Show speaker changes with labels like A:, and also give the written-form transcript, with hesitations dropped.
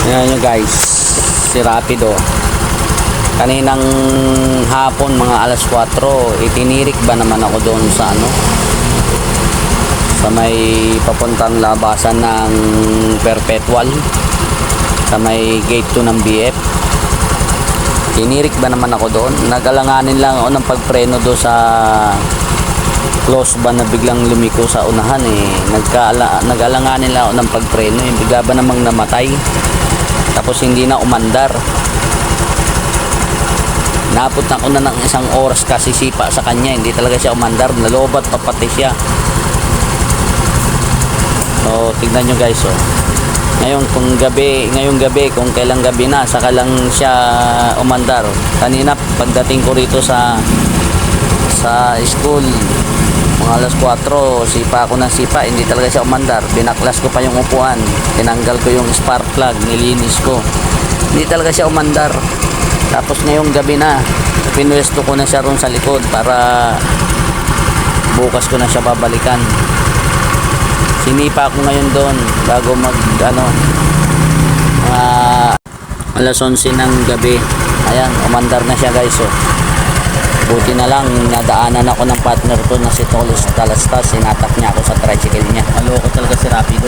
A: Ayan nyo guys, si Rapido. Kaninang hapon mga alas 4, itinirik ba naman ako doon sa sa may papuntang labasan ng Perpetual, sa may gate 2 ng BF. Tinirik ba naman ako doon? Nag-alanganin lang ako ng pagpreno doon sa close ba na biglang lumiko sa unahan nag-alanganin lang ako ng pagpreno bigla ba namang namatay, tapos hindi na umandar. Napot na ko na ng isang oras kasi sipa sa kanya, hindi talaga siya umandar, nalobat pa pati siya. So tignan nyo guys, ngayong gabi kung kailang gabi na saka lang siya umandar. Kanina pagdating ko rito sa school mga alas 4, sipa ako ng sipa, hindi talaga siya umandar. Binaklas ko pa yung upuan, tinanggal ko yung spark plug, nilinis ko, hindi talaga siya umandar. Tapos ngayong gabi na pinwesto ko na siya ron sa likod para bukas ko na siya babalikan. Sinipa ko ngayon doon bago mag alas 11 ng gabi. Ayan, umandar na siya guys. Buti na lang nadaanan ako ng partner ko na si Tolos Talastas, sinatak niya ako sa tricycle niya. Maloko talaga si Rapido.